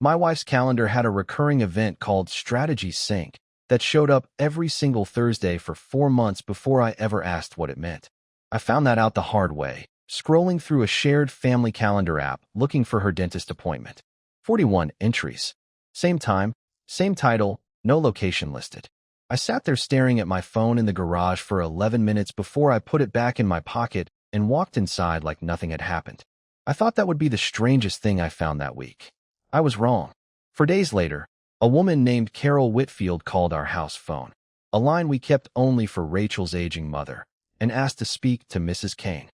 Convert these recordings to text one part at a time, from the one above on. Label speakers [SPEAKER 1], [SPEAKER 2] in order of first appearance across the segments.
[SPEAKER 1] My wife's calendar had a recurring event called Strategy Sync that showed up every single Thursday for 4 months before I ever asked what it meant. I found that out the hard way, scrolling through a shared family calendar app looking for her dentist appointment. 41 entries. Same time, same title, no location listed. I sat there staring at my phone in the garage for 11 minutes before I put it back in my pocket and walked inside like nothing had happened. I thought that would be the strangest thing I found that week. I was wrong. For days later, a woman named Carol Whitfield called our house phone, a line we kept only for Rachel's aging mother, and asked to speak to Mrs. Kane.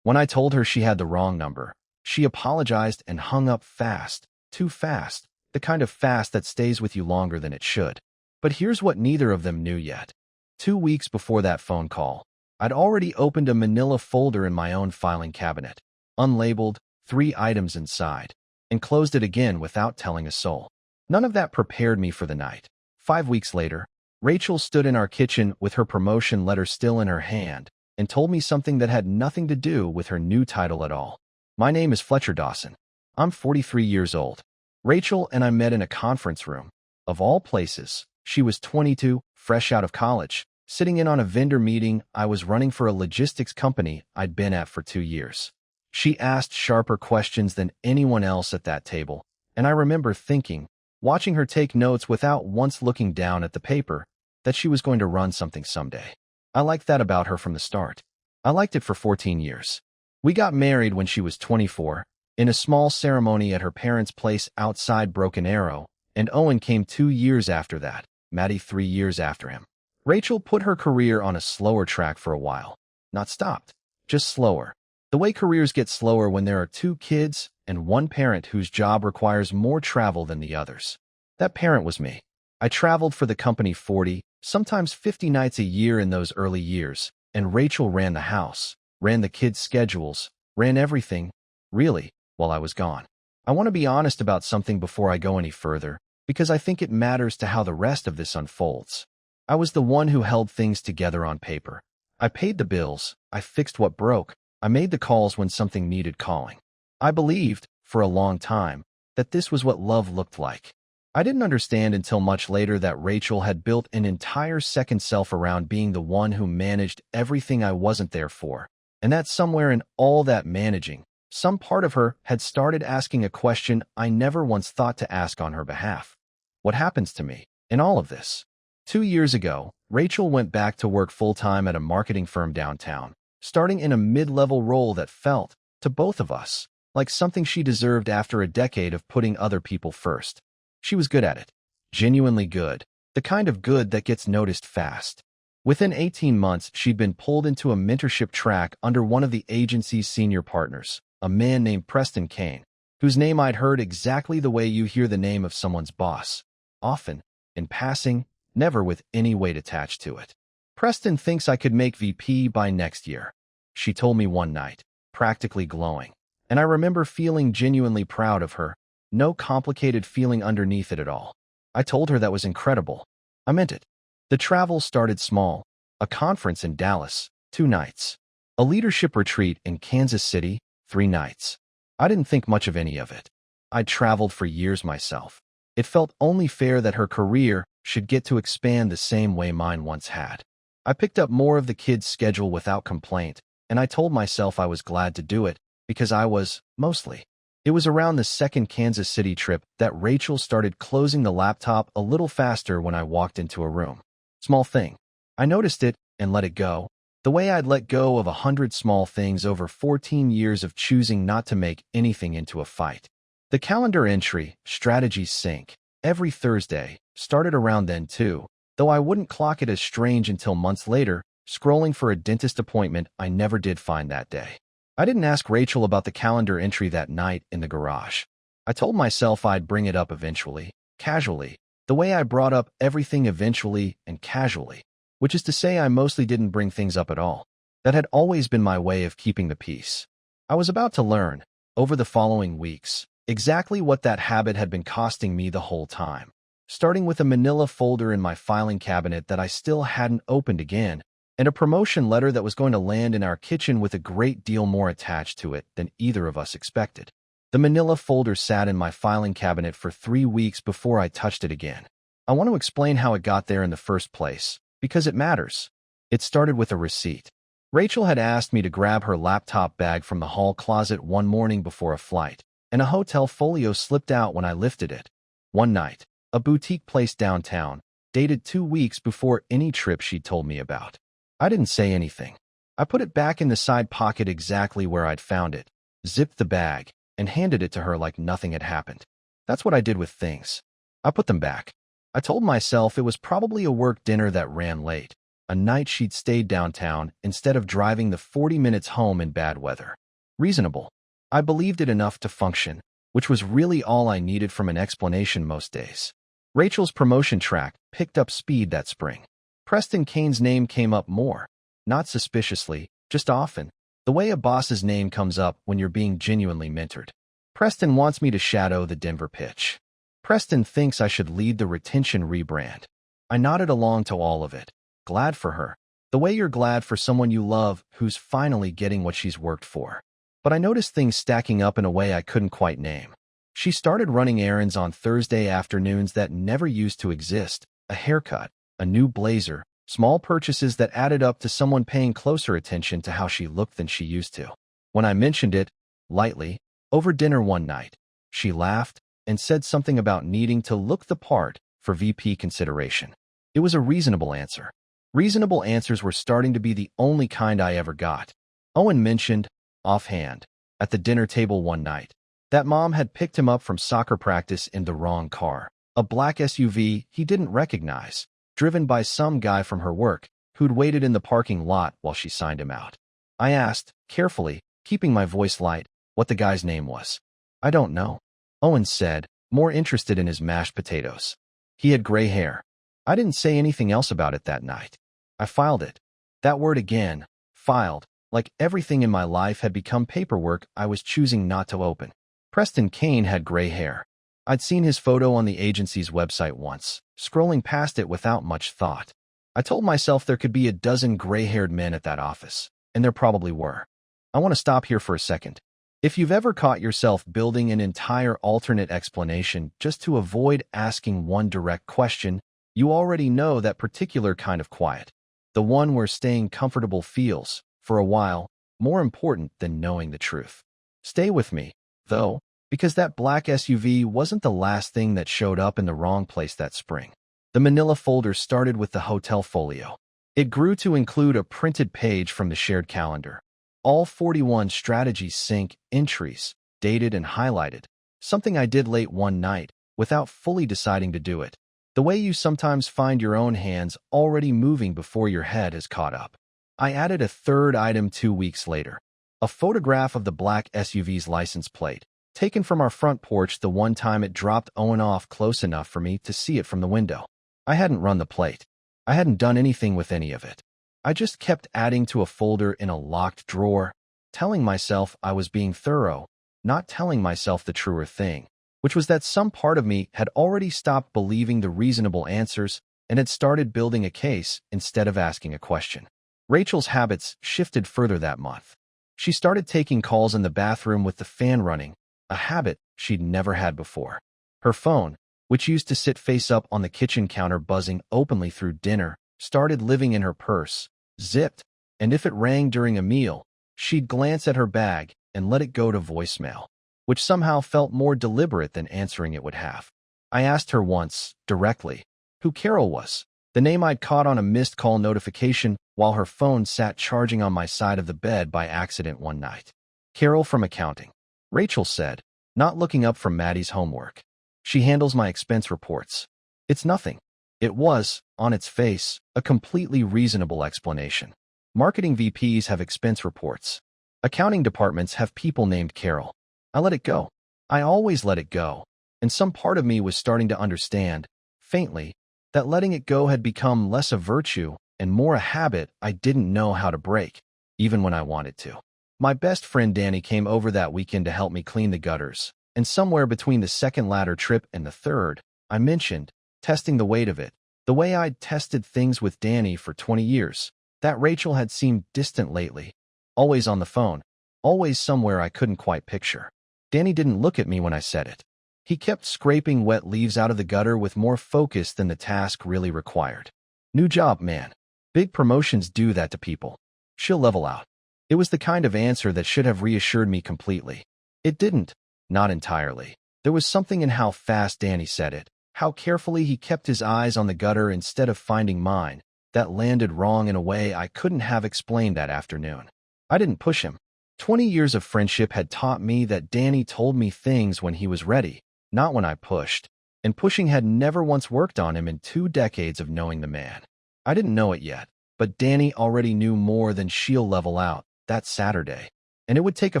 [SPEAKER 1] When I told her she had the wrong number, she apologized and hung up fast, too fast, the kind of fast that stays with you longer than it should. But here's what neither of them knew yet. 2 weeks before that phone call, I'd already opened a manila folder in my own filing cabinet, unlabeled, 3 items inside, and closed it again without telling a soul. None of that prepared me for the night. 5 weeks later, Rachel stood in our kitchen with her promotion letter still in her hand and told me something that had nothing to do with her new title at all. My name is Fletcher Dawson. I'm 43 years old. Rachel and I met in a conference room. Of all places, she was 22, fresh out of college, sitting in on a vendor meeting I was running for a logistics company I'd been at for 2 years. She asked sharper questions than anyone else at that table, and I remember thinking, watching her take notes without once looking down at the paper, that she was going to run something someday. I liked that about her from the start. I liked it for 14 years. We got married when she was 24, in a small ceremony at her parents' place outside Broken Arrow, and Owen came 2 years after that, Maddie 3 years after him. Rachel put her career on a slower track for a while. Not stopped, just slower. The way careers get slower when there are 2 kids and 1 parent whose job requires more travel than the others. That parent was me. I traveled for the company 40, sometimes 50 nights a year in those early years, and Rachel ran the house, ran the kids' schedules, ran everything, really, while I was gone. I want to be honest about something before I go any further, because I think it matters to how the rest of this unfolds. I was the one who held things together on paper. I paid the bills, I fixed what broke, I made the calls when something needed calling. I believed, for a long time, that this was what love looked like. I didn't understand until much later that Rachel had built an entire second self around being the one who managed everything I wasn't there for, and that somewhere in all that managing, some part of her had started asking a question I never once thought to ask on her behalf. What happens to me in all of this? 2 years ago, Rachel went back to work full-time at a marketing firm downtown, starting in a mid-level role that felt, to both of us, like something she deserved after a decade of putting other people first. She was good at it. Genuinely good. The kind of good that gets noticed fast. Within 18 months, she'd been pulled into a mentorship track under one of the agency's senior partners, a man named Preston Kane, whose name I'd heard exactly the way you hear the name of someone's boss. Often, in passing, never with any weight attached to it. Preston thinks I could make VP by next year, she told me one night, practically glowing. And I remember feeling genuinely proud of her, no complicated feeling underneath it at all. I told her that was incredible. I meant it. The travel started small, a conference in Dallas, 2 nights. A leadership retreat in Kansas City, 3 nights. I didn't think much of any of it. I'd traveled for years myself. It felt only fair that her career should get to expand the same way mine once had. I picked up more of the kids' schedule without complaint, and I told myself I was glad to do it, because I was, mostly. It was around the second Kansas City trip that Rachel started closing the laptop a little faster when I walked into a room. Small thing. I noticed it and let it go, the way I'd let go of 100 small things over 14 years of choosing not to make anything into a fight. The calendar entry, Strategy Sync, every Thursday, started around then too, though I wouldn't clock it as strange until months later, scrolling for a dentist appointment I never did find that day. I didn't ask Rachel about the calendar entry that night in the garage. I told myself I'd bring it up eventually, casually, the way I brought up everything eventually and casually, which is to say I mostly didn't bring things up at all. That had always been my way of keeping the peace. I was about to learn, over the following weeks, exactly what that habit had been costing me the whole time. Starting with a manila folder in my filing cabinet that I still hadn't opened again, and a promotion letter that was going to land in our kitchen with a great deal more attached to it than either of us expected. The manila folder sat in my filing cabinet for 3 weeks before I touched it again. I want to explain how it got there in the first place, because it matters. It started with a receipt. Rachel had asked me to grab her laptop bag from the hall closet one morning before a flight, and a hotel folio slipped out when I lifted it. One night, a boutique place downtown, dated 2 weeks before any trip she'd told me about. I didn't say anything. I put it back in the side pocket exactly where I'd found it, zipped the bag, and handed it to her like nothing had happened. That's what I did with things. I put them back. I told myself it was probably a work dinner that ran late, a night she'd stayed downtown instead of driving the 40 minutes home in bad weather. Reasonable. I believed it enough to function, which was really all I needed from an explanation most days. Rachel's promotion track picked up speed that spring. Preston Kane's name came up more, not suspiciously, just often, the way a boss's name comes up when you're being genuinely mentored. Preston wants me to shadow the Denver pitch. Preston thinks I should lead the retention rebrand. I nodded along to all of it, glad for her, the way you're glad for someone you love who's finally getting what she's worked for. But I noticed things stacking up in a way I couldn't quite name. She started running errands on Thursday afternoons that never used to exist, a haircut, a new blazer, small purchases that added up to someone paying closer attention to how she looked than she used to. When I mentioned it, lightly, over dinner one night, she laughed and said something about needing to look the part for VP consideration. It was a reasonable answer. Reasonable answers were starting to be the only kind I ever got. Owen mentioned, offhand, at the dinner table one night, that Mom had picked him up from soccer practice in the wrong car, a black SUV he didn't recognize, driven by some guy from her work who'd waited in the parking lot while she signed him out. I asked, carefully, keeping my voice light, what the guy's name was. I don't know, Owen said, more interested in his mashed potatoes. He had gray hair. I didn't say anything else about it that night. I filed it. That word again, filed, like everything in my life had become paperwork I was choosing not to open. Preston Kane had gray hair. I'd seen his photo on the agency's website once, scrolling past it without much thought. I told myself there could be a dozen gray-haired men at that office, and there probably were. I want to stop here for a second. If you've ever caught yourself building an entire alternate explanation just to avoid asking one direct question, you already know that particular kind of quiet. The one where staying comfortable feels, for a while, more important than knowing the truth. Stay with me, though, because that black SUV wasn't the last thing that showed up in the wrong place that spring. The manila folder started with the hotel folio. It grew to include a printed page from the shared calendar. All 41 strategy sync entries, dated and highlighted, something I did late one night, without fully deciding to do it. The way you sometimes find your own hands already moving before your head has caught up. I added a third item 2 weeks later. A photograph of the black SUV's license plate, taken from our front porch the one time it dropped Owen off close enough for me to see it from the window. I hadn't run the plate. I hadn't done anything with any of it. I just kept adding to a folder in a locked drawer, telling myself I was being thorough, not telling myself the truer thing, which was that some part of me had already stopped believing the reasonable answers and had started building a case instead of asking a question. Rachel's habits shifted further that month. She started taking calls in the bathroom with the fan running, a habit she'd never had before. Her phone, which used to sit face up on the kitchen counter buzzing openly through dinner, started living in her purse, zipped, and if it rang during a meal, she'd glance at her bag and let it go to voicemail, which somehow felt more deliberate than answering it would have. I asked her once, directly, who Carol was, the name I'd caught on a missed call notification while her phone sat charging on my side of the bed by accident one night. Carol from accounting, Rachel said, not looking up from Maddie's homework. She handles my expense reports. It's nothing. It was, on its face, a completely reasonable explanation. Marketing VPs have expense reports. Accounting departments have people named Carol. I let it go. I always let it go. And some part of me was starting to understand, faintly, that letting it go had become less a virtue and more a habit I didn't know how to break, even when I wanted to. My best friend Danny came over that weekend to help me clean the gutters, and somewhere between the second ladder trip and the third, I mentioned, testing the weight of it, the way I'd tested things with Danny for 20 years, that Rachel had seemed distant lately, always on the phone, always somewhere I couldn't quite picture. Danny didn't look at me when I said it. He kept scraping wet leaves out of the gutter with more focus than the task really required. New job, man. Big promotions do that to people. She'll level out. It was the kind of answer that should have reassured me completely. It didn't. Not entirely. There was something in how fast Danny said it, how carefully he kept his eyes on the gutter instead of finding mine, that landed wrong in a way I couldn't have explained that afternoon. I didn't push him. 20 years of friendship had taught me that Danny told me things when he was ready, not when I pushed, and pushing had never once worked on him in 2 decades of knowing the man. I didn't know it yet, but Danny already knew more than she'll level out that Saturday, and it would take a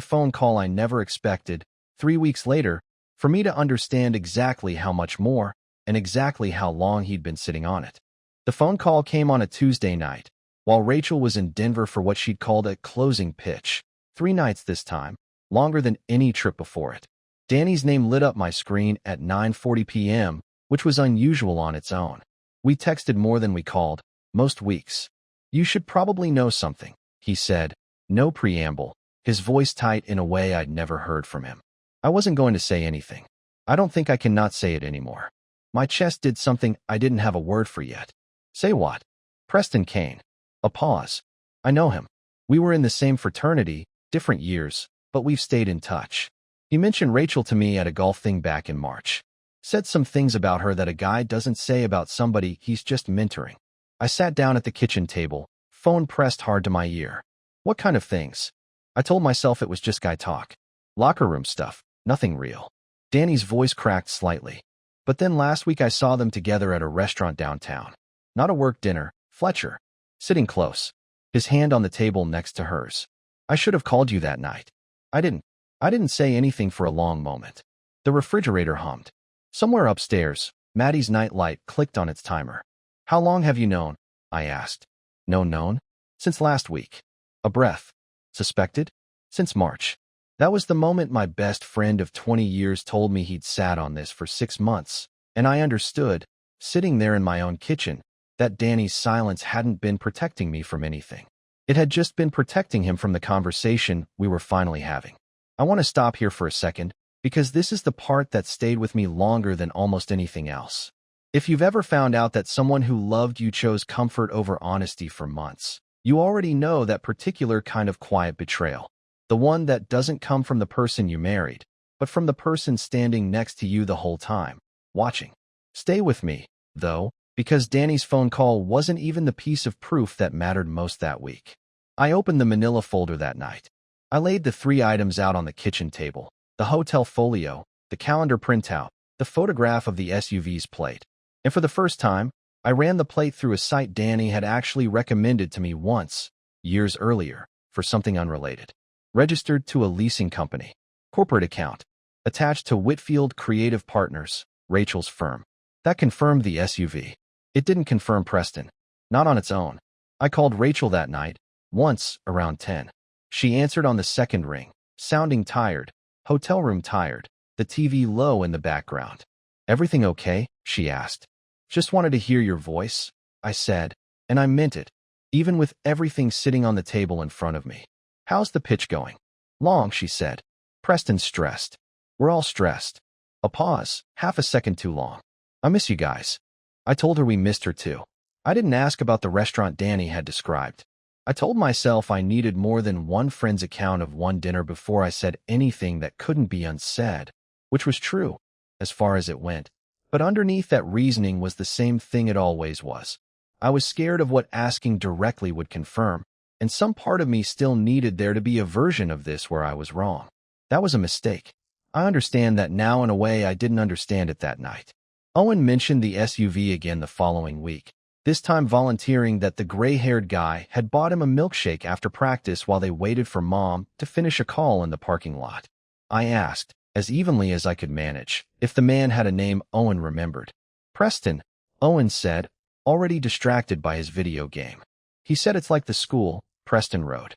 [SPEAKER 1] phone call I never expected, 3 weeks later, for me to understand exactly how much more and exactly how long he'd been sitting on it. The phone call came on a Tuesday night, while Rachel was in Denver for what she'd called a closing pitch. 3 nights this time, longer than any trip before it. Danny's name lit up my screen at 9:40 p.m., which was unusual on its own. We texted more than we called, most weeks. You should probably know something, he said, no preamble, his voice tight in a way I'd never heard from him. I wasn't going to say anything. I don't think I can not say it anymore. My chest did something I didn't have a word for yet. Say what? Preston Kane. A pause. I know him. We were in the same fraternity, different years, but we've stayed in touch. He mentioned Rachel to me at a golf thing back in March. Said some things about her that a guy doesn't say about somebody he's just mentoring. I sat down at the kitchen table, phone pressed hard to my ear. What kind of things? I told myself it was just guy talk. Locker room stuff, nothing real. Danny's voice cracked slightly. But then last week I saw them together at a restaurant downtown. Not a work dinner, Fletcher. Sitting close. His hand on the table next to hers. I should have called you that night. I didn't. I didn't say anything for a long moment. The refrigerator hummed. Somewhere upstairs, Maddie's nightlight clicked on its timer. How long have you known? I asked. Known? Since last week. A breath. Suspected? Since March. That was the moment my best friend of 20 years told me he'd sat on this for 6 months, and I understood, sitting there in my own kitchen, that Danny's silence hadn't been protecting me from anything. It had just been protecting him from the conversation we were finally having. I want to stop here for a second, because this is the part that stayed with me longer than almost anything else. If you've ever found out that someone who loved you chose comfort over honesty for months, you already know that particular kind of quiet betrayal. The one that doesn't come from the person you married, but from the person standing next to you the whole time, watching. Stay with me, though, because Danny's phone call wasn't even the piece of proof that mattered most that week. I opened the manila folder that night. I laid the 3 items out on the kitchen table, the hotel folio, the calendar printout, the photograph of the SUV's plate. And for the first time, I ran the plate through a site Danny had actually recommended to me once, years earlier, for something unrelated. Registered to a leasing company. Corporate account. Attached to Whitfield Creative Partners, Rachel's firm. That confirmed the SUV. It didn't confirm Preston. Not on its own. I called Rachel that night, once, around 10. She answered on the second ring, sounding tired, hotel room tired, the TV low in the background. Everything okay? She asked. Just wanted to hear your voice, I said, and I meant it, even with everything sitting on the table in front of me. How's the pitch going? Long, she said. Preston's stressed. We're all stressed. A pause, half a second too long. I miss you guys. I told her we missed her too. I didn't ask about the restaurant Danny had described. I told myself I needed more than one friend's account of one dinner before I said anything that couldn't be unsaid, which was true, as far as it went. But underneath that reasoning was the same thing it always was. I was scared of what asking directly would confirm, and some part of me still needed there to be a version of this where I was wrong. That was a mistake. I understand that now in a way I didn't understand it that night. Owen mentioned the SUV again the following week, this time volunteering that the gray-haired guy had bought him a milkshake after practice while they waited for Mom to finish a call in the parking lot. I asked, as evenly as I could manage, if the man had a name Owen remembered. Preston, Owen said, already distracted by his video game. He said it's like the school, Preston wrote.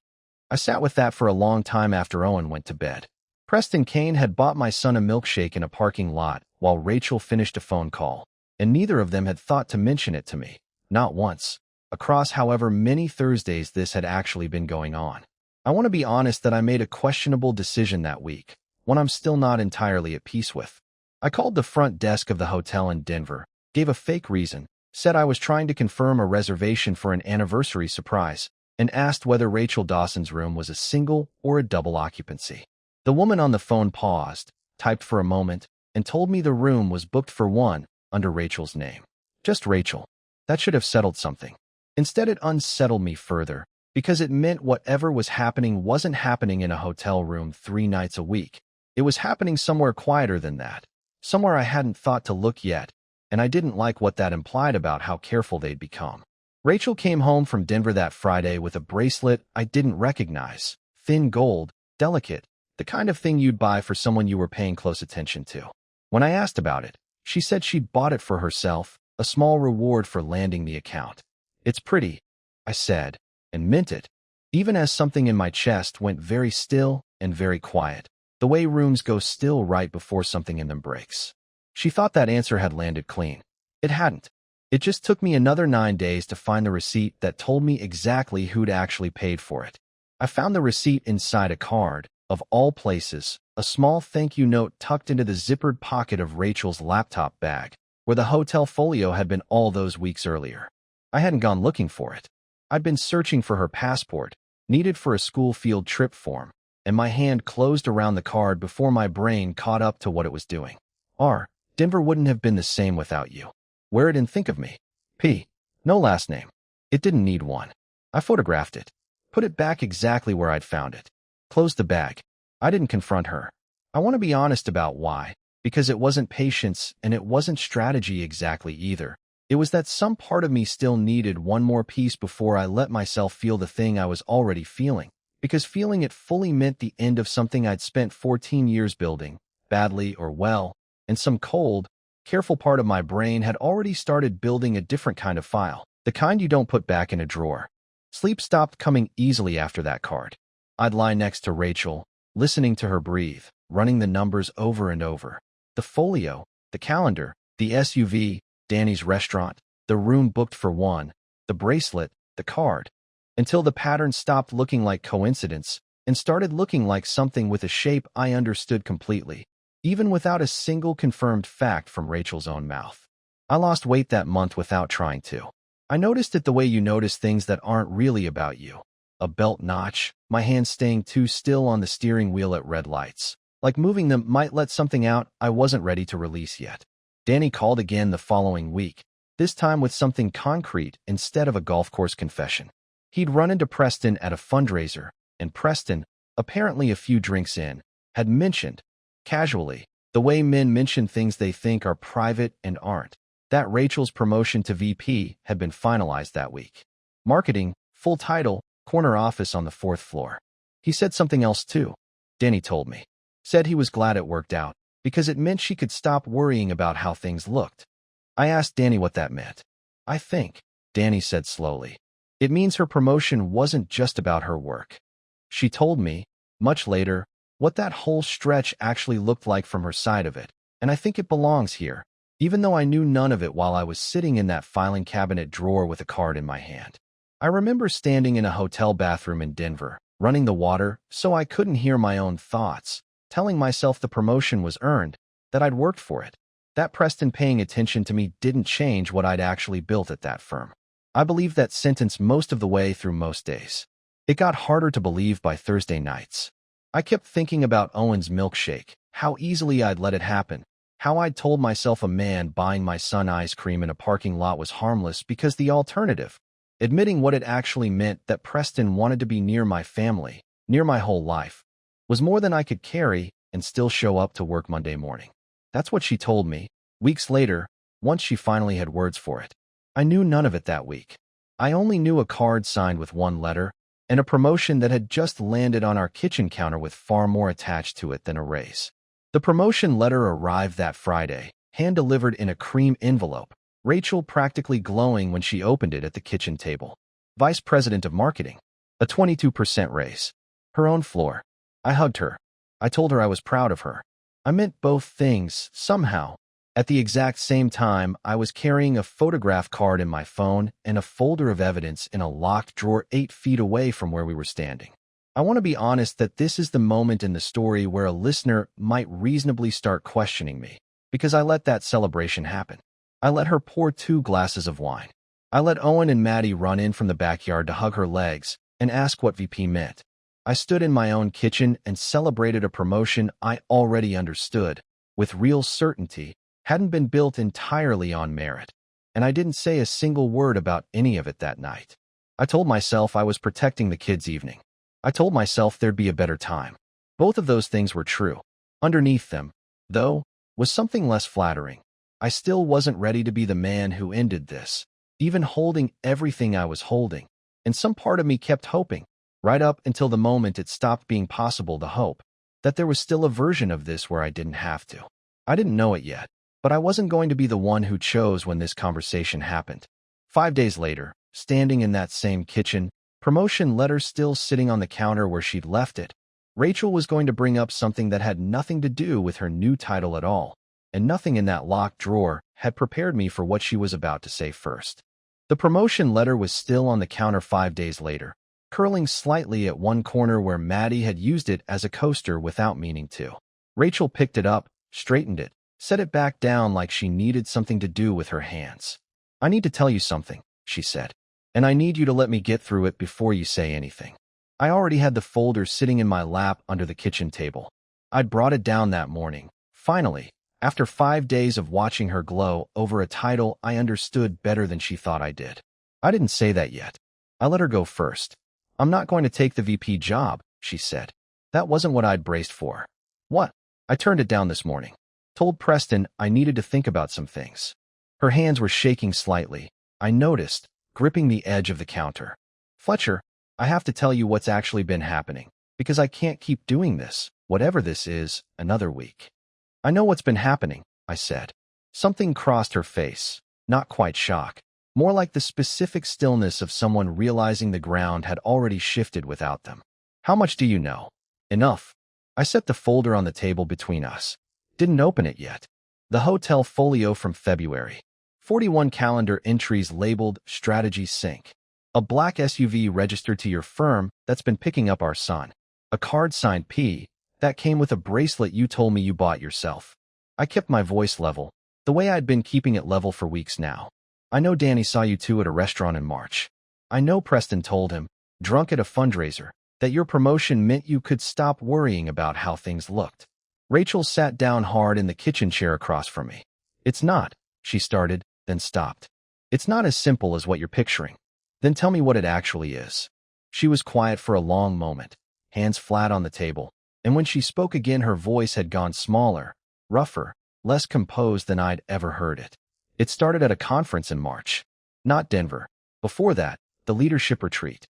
[SPEAKER 1] I sat with that for a long time after Owen went to bed. Preston Kane had bought my son a milkshake in a parking lot while Rachel finished a phone call, and neither of them had thought to mention it to me, not once, across however many Thursdays this had actually been going on. I want to be honest that I made a questionable decision that week. one I'm still not entirely at peace with. I called the front desk of the hotel in Denver, gave a fake reason, said I was trying to confirm a reservation for an anniversary surprise, and asked whether Rachel Dawson's room was a single or a double occupancy. The woman on the phone paused, typed for a moment, and told me the room was booked for one under Rachel's name. Just Rachel. That should have settled something. Instead, it unsettled me further, because it meant whatever was happening wasn't happening in a hotel room 3 nights a week. It was happening somewhere quieter than that, somewhere I hadn't thought to look yet, and I didn't like what that implied about how careful they'd become. Rachel came home from Denver that Friday with a bracelet I didn't recognize, thin gold, delicate, the kind of thing you'd buy for someone you were paying close attention to. When I asked about it, she said she'd bought it for herself, a small reward for landing the account. It's pretty, I said, and meant it, even as something in my chest went very still and very quiet, the way rooms go still right before something in them breaks. She thought that answer had landed clean. It hadn't. It just took me another 9 days to find the receipt that told me exactly who'd actually paid for it. I found the receipt inside a card, of all places, a small thank you note tucked into the zippered pocket of Rachel's laptop bag, where the hotel folio had been all those weeks earlier. I hadn't gone looking for it. I'd been searching for her passport, needed for a school field trip form, and my hand closed around the card before my brain caught up to what it was doing. Denver wouldn't have been the same without you. Wear it and think of me. P. No last name. It didn't need one. I photographed it. Put it back exactly where I'd found it. Closed the bag. I didn't confront her. I want to be honest about why, because it wasn't patience and it wasn't strategy exactly either. It was that some part of me still needed one more piece before I let myself feel the thing I was already feeling, because feeling it fully meant the end of something I'd spent 14 years building, badly or well, and some cold, careful part of my brain had already started building a different kind of file, the kind you don't put back in a drawer. Sleep stopped coming easily after that card. I'd lie next to Rachel, listening to her breathe, running the numbers over and over. The folio, the calendar, the SUV, Danny's restaurant, the room booked for one, the bracelet, the card, until the pattern stopped looking like coincidence and started looking like something with a shape I understood completely, even without a single confirmed fact from Rachel's own mouth. I lost weight that month without trying to. I noticed it the way you notice things that aren't really about you. A belt notch, my hands staying too still on the steering wheel at red lights, like moving them might let something out I wasn't ready to release yet. Danny called again the following week, this time with something concrete instead of a golf course confession. He'd run into Preston at a fundraiser, and Preston, apparently a few drinks in, had mentioned, casually, the way men mention things they think are private and aren't, that Rachel's promotion to VP had been finalized that week. Marketing, full title, corner office on the 4th floor. He said something else too, Danny told me. Said he was glad it worked out, because it meant she could stop worrying about how things looked. I asked Danny what that meant. I think, Danny said slowly, it means her promotion wasn't just about her work. She told me, much later, what that whole stretch actually looked like from her side of it, and I think it belongs here, even though I knew none of it while I was sitting in that filing cabinet drawer with a card in my hand. I remember standing in a hotel bathroom in Denver, running the water so I couldn't hear my own thoughts, telling myself the promotion was earned, that I'd worked for it. That Preston paying attention to me didn't change what I'd actually built at that firm. I believed that sentence most of the way through most days. It got harder to believe by Thursday nights. I kept thinking about Owen's milkshake, how easily I'd let it happen, how I'd told myself a man buying my son ice cream in a parking lot was harmless because the alternative, admitting what it actually meant that Preston wanted to be near my family, near my whole life, was more than I could carry and still show up to work Monday morning. That's what she told me, weeks later, once she finally had words for it. I knew none of it that week. I only knew a card signed with one letter, and a promotion that had just landed on our kitchen counter with far more attached to it than a raise. The promotion letter arrived that Friday, hand-delivered in a cream envelope, Rachel practically glowing when she opened it at the kitchen table. Vice President of Marketing. A 22% raise. Her own floor. I hugged her. I told her I was proud of her. I meant both things, somehow. At the exact same time, I was carrying a photograph card in my phone and a folder of evidence in a locked drawer 8 feet away from where we were standing. I want to be honest that this is the moment in the story where a listener might reasonably start questioning me, because I let that celebration happen. I let her pour 2 glasses of wine. I let Owen and Maddie run in from the backyard to hug her legs and ask what VP meant. I stood in my own kitchen and celebrated a promotion I already understood, with real certainty, hadn't been built entirely on merit. And I didn't say a single word about any of it that night. I told myself I was protecting the kids' evening. I told myself there'd be a better time. Both of those things were true. Underneath them, though, was something less flattering. I still wasn't ready to be the man who ended this, even holding everything I was holding. And some part of me kept hoping, right up until the moment it stopped being possible to hope, that there was still a version of this where I didn't have to. I didn't know it yet, but I wasn't going to be the one who chose when this conversation happened. 5 days later, standing in that same kitchen, promotion letter still sitting on the counter where she'd left it, Rachel was going to bring up something that had nothing to do with her new title at all, and nothing in that locked drawer had prepared me for what she was about to say first. The promotion letter was still on the counter 5 days later, curling slightly at one corner where Maddie had used it as a coaster without meaning to. Rachel picked it up, straightened it, set it back down like she needed something to do with her hands. "I need to tell you something," she said, "and I need you to let me get through it before you say anything." I already had the folder sitting in my lap under the kitchen table. I'd brought it down that morning, finally, after 5 days of watching her glow over a title I understood better than she thought I did. I didn't say that yet. I let her go first. "I'm not going to take the VP job," she said. That wasn't what I'd braced for. "What?" "I turned it down this morning. Told Preston I needed to think about some things." Her hands were shaking slightly, I noticed, gripping the edge of the counter. "Fletcher, I have to tell you what's actually been happening, because I can't keep doing this, whatever this is, another week." "I know what's been happening," I said. Something crossed her face, not quite shock, more like the specific stillness of someone realizing the ground had already shifted without them. "How much do you know?" "Enough." I set the folder on the table between us. Didn't open it yet. The hotel folio from February. 41 calendar entries labeled Strategy Sync. A black SUV registered to your firm that's been picking up our son. A card signed P that came with a bracelet you told me you bought yourself. I kept my voice level, the way I'd been keeping it level for weeks now. "I know Danny saw you two at a restaurant in March. I know Preston told him, drunk at a fundraiser, that your promotion meant you could stop worrying about how things looked." Rachel sat down hard in the kitchen chair across from me. "It's not," she started, then stopped. "It's not as simple as what you're picturing." "Then tell me what it actually is." She was quiet for a long moment, hands flat on the table, and when she spoke again her voice had gone smaller, rougher, less composed than I'd ever heard it. "It started at a conference in March. Not Denver. Before that, the leadership retreat."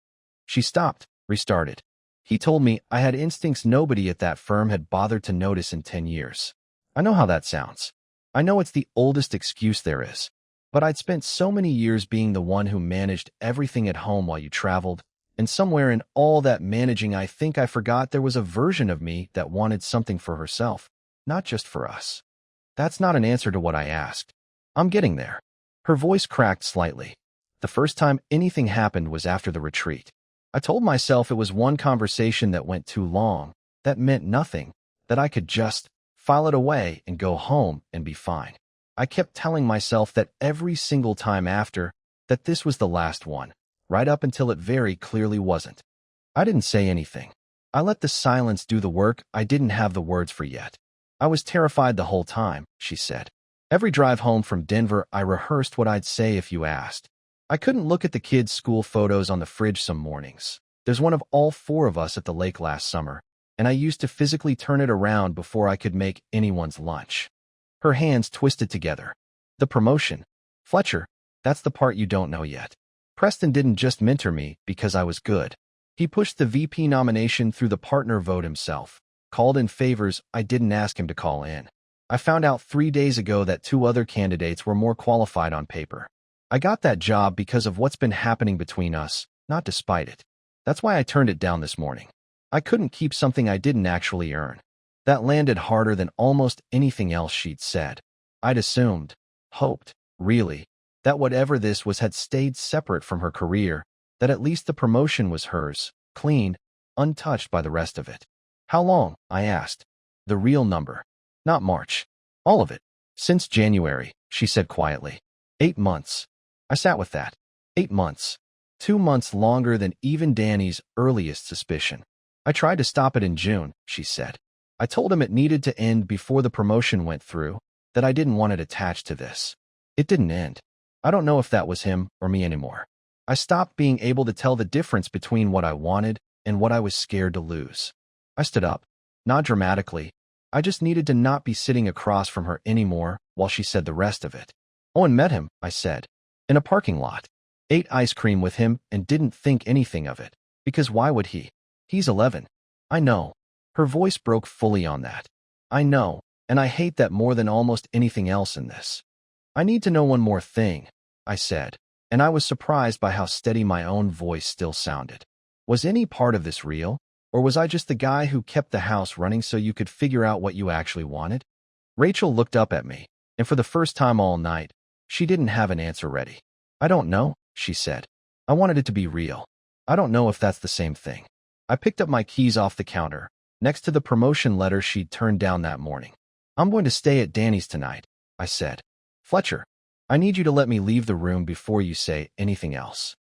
[SPEAKER 1] She stopped, restarted. "He told me I had instincts nobody at that firm had bothered to notice in 10 years. I know how that sounds. I know it's the oldest excuse there is. But I'd spent so many years being the one who managed everything at home while you traveled, and somewhere in all that managing I think I forgot there was a version of me that wanted something for herself, not just for us." "That's not an answer to what I asked." "I'm getting there." Her voice cracked slightly. "The first time anything happened was after the retreat. I told myself it was one conversation that went too long, that meant nothing, that I could just file it away and go home and be fine. I kept telling myself that every single time after, that this was the last one, right up until it very clearly wasn't." I didn't say anything. I let the silence do the work I didn't have the words for yet. "I was terrified the whole time," she said. "Every drive home from Denver, I rehearsed what I'd say if you asked. I couldn't look at the kids' school photos on the fridge some mornings. There's one of all 4 of us at the lake last summer, and I used to physically turn it around before I could make anyone's lunch." Her hands twisted together. "The promotion. Fletcher, that's the part you don't know yet. Preston didn't just mentor me because I was good. He pushed the VP nomination through the partner vote himself, called in favors I didn't ask him to call in. I found out 3 days ago that 2 other candidates were more qualified on paper. I got that job because of what's been happening between us, not despite it. That's why I turned it down this morning. I couldn't keep something I didn't actually earn." That landed harder than almost anything else she'd said. I'd assumed, hoped, really, that whatever this was had stayed separate from her career, that at least the promotion was hers, clean, untouched by the rest of it. How long? I asked. The real number. Not March. All of it. Since January, she said quietly. 8 months. I sat with that. 8 months. 2 months longer than even Danny's earliest suspicion. I tried to stop it in June, she said. I told him it needed to end before the promotion went through, that I didn't want it attached to this. It didn't end. I don't know if that was him or me anymore. I stopped being able to tell the difference between what I wanted and what I was scared to lose. I stood up. Not dramatically. I just needed to not be sitting across from her anymore while she said the rest of it. Owen met him, I said. In a parking lot. Ate ice cream with him and didn't think anything of it. Because why would he? He's 11. I know. Her voice broke fully on that. I know, and I hate that more than almost anything else in this. I need to know one more thing, I said, and I was surprised by how steady my own voice still sounded. Was any part of this real? Or was I just the guy who kept the house running so you could figure out what you actually wanted? Rachel looked up at me, and for the first time all night, she didn't have an answer ready. I don't know, she said. I wanted it to be real. I don't know if that's the same thing. I picked up my keys off the counter, next to the promotion letter she'd turned down that morning. I'm going to stay at Danny's tonight, I said. Fletcher, I need you to let me leave the room before you say anything else.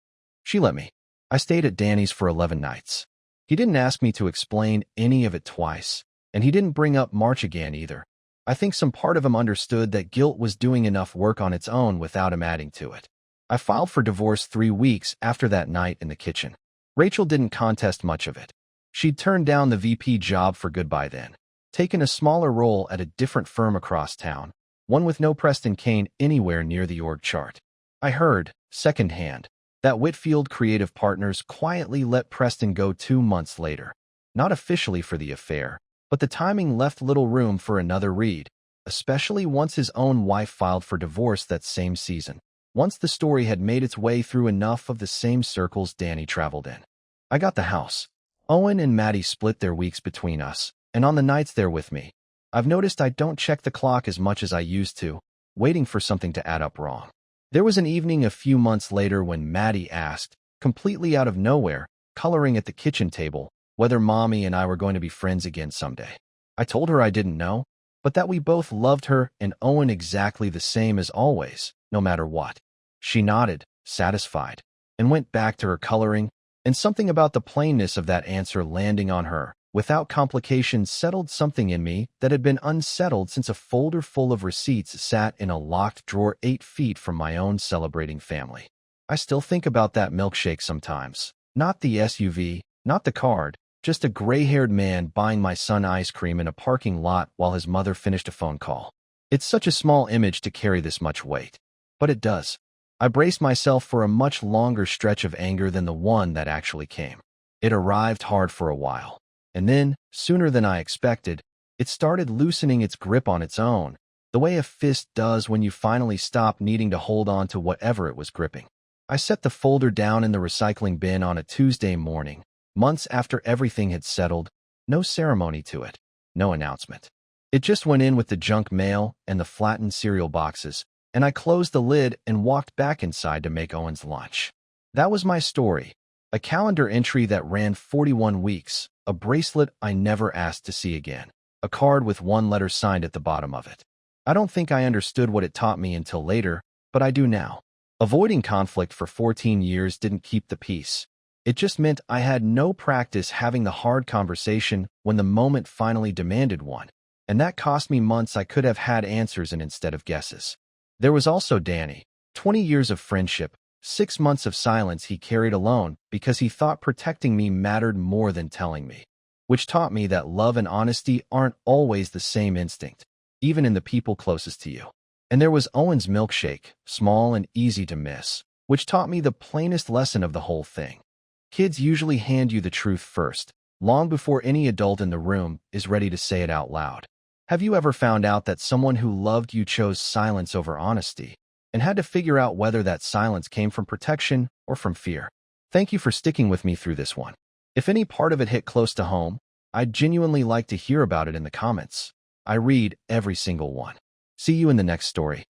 [SPEAKER 1] She let me. I stayed at Danny's for 11 nights. He didn't ask me to explain any of it twice, and he didn't bring up March again either. I think some part of him understood that guilt was doing enough work on its own without him adding to it. I filed for divorce 3 weeks after that night in the kitchen. Rachel didn't contest much of it. She'd turned down the VP job for good by then, taken a smaller role at a different firm across town, one with no Preston Kane anywhere near the org chart. I heard, secondhand, that Whitfield Creative Partners quietly let Preston go 2 months later. Not officially for the affair, but the timing left little room for another read, especially once his own wife filed for divorce that same season, once the story had made its way through enough of the same circles Danny traveled in. I got the house. Owen and Maddie split their weeks between us, and on the nights they're with me, I've noticed I don't check the clock as much as I used to, waiting for something to add up wrong. There was an evening a few months later when Maddie asked, completely out of nowhere, coloring at the kitchen table, whether Mommy and I were going to be friends again someday. I told her I didn't know, but that we both loved her and Owen exactly the same as always, no matter what. She nodded, satisfied, and went back to her coloring, and something about the plainness of that answer landing on her, without complications, settled something in me that had been unsettled since a folder full of receipts sat in a locked drawer 8 feet from my own celebrating family. I still think about that milkshake sometimes. Not the SUV, not the card, just a gray-haired man buying my son ice cream in a parking lot while his mother finished a phone call. It's such a small image to carry this much weight. But it does. I braced myself for a much longer stretch of anger than the one that actually came. It arrived hard for a while. And then, sooner than I expected, it started loosening its grip on its own, the way a fist does when you finally stop needing to hold on to whatever it was gripping. I set the folder down in the recycling bin on a Tuesday morning, months after everything had settled, no ceremony to it, no announcement. It just went in with the junk mail and the flattened cereal boxes, and I closed the lid and walked back inside to make Owen's lunch. That was my story, a calendar entry that ran 41 weeks, a bracelet I never asked to see again, a card with one letter signed at the bottom of it. I don't think I understood what it taught me until later, but I do now. Avoiding conflict for 14 years didn't keep the peace. It just meant I had no practice having the hard conversation when the moment finally demanded one, and that cost me months I could have had answers in instead of guesses. There was also Danny, 20 years of friendship, 6 months of silence he carried alone because he thought protecting me mattered more than telling me, which taught me that love and honesty aren't always the same instinct, even in the people closest to you. And there was Owen's milkshake, small and easy to miss, which taught me the plainest lesson of the whole thing. Kids usually hand you the truth first, long before any adult in the room is ready to say it out loud. Have you ever found out that someone who loved you chose silence over honesty, and had to figure out whether that silence came from protection or from fear? Thank you for sticking with me through this one. If any part of it hit close to home, I'd genuinely like to hear about it in the comments. I read every single one. See you in the next story.